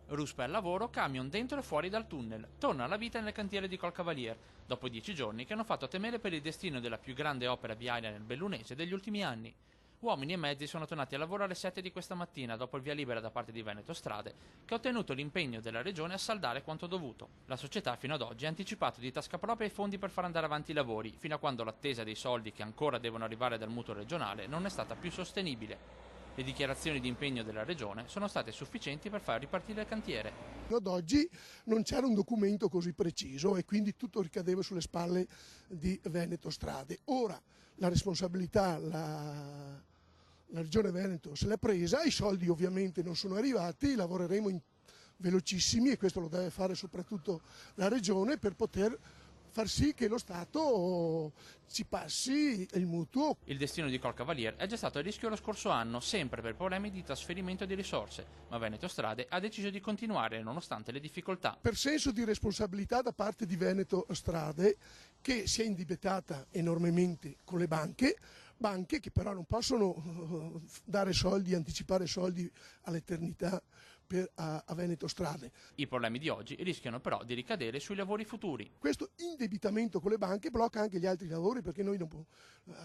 Ruspa al lavoro, camion dentro e fuori dal tunnel. Torna alla vita nel cantiere di Colcavalier, dopo 10 giorni che hanno fatto temere per il destino della più grande opera viaria nel bellunese degli ultimi anni. Uomini e mezzi sono tornati a lavoro alle 7 di questa mattina dopo il via libera da parte di Veneto Strade, che ha ottenuto l'impegno della regione a saldare quanto dovuto. La società fino ad oggi ha anticipato di tasca propria i fondi per far andare avanti i lavori, fino a quando l'attesa dei soldi che ancora devono arrivare dal mutuo regionale non è stata più sostenibile. Le dichiarazioni di impegno della regione sono state sufficienti per far ripartire il cantiere. Ad oggi non c'era un documento così preciso e quindi tutto ricadeva sulle spalle di Veneto Strade. Ora la responsabilità la Regione Veneto se l'è presa, i soldi ovviamente non sono arrivati, lavoreremo velocissimi e questo lo deve fare soprattutto la Regione per poter far sì che lo Stato ci passi il mutuo. Il destino di Colcavalier è già stato a rischio lo scorso anno, sempre per problemi di trasferimento di risorse, ma Veneto Strade ha deciso di continuare nonostante le difficoltà. Per senso di responsabilità da parte di Veneto Strade, che si è indebitata enormemente con le banche che però non possono dare soldi, anticipare soldi all'eternità a Veneto Strade. I problemi di oggi rischiano però di ricadere sui lavori futuri. Questo indebitamento con le banche blocca anche gli altri lavori perché noi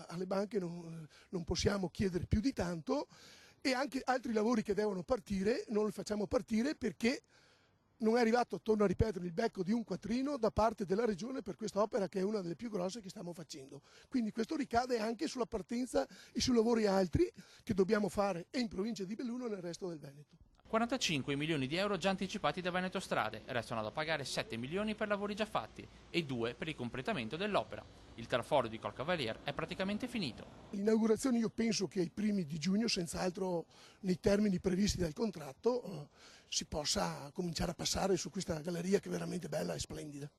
alle banche non possiamo chiedere più di tanto e anche altri lavori che devono partire non li facciamo partire perché non è arrivato, torno a ripetere, il becco di un quattrino da parte della Regione per questa opera che è una delle più grosse che stiamo facendo. Quindi questo ricade anche sulla partenza e sui lavori altri che dobbiamo fare e in provincia di Belluno e nel resto del Veneto. 45 milioni di euro già anticipati da Veneto Strade, restano da pagare 7 milioni per lavori già fatti e 2 per il completamento dell'opera. Il traforo di Colcavalier è praticamente finito. L'inaugurazione io penso che ai primi di giugno, senz'altro nei termini previsti dal contratto, si possa cominciare a passare su questa galleria che è veramente bella e splendida.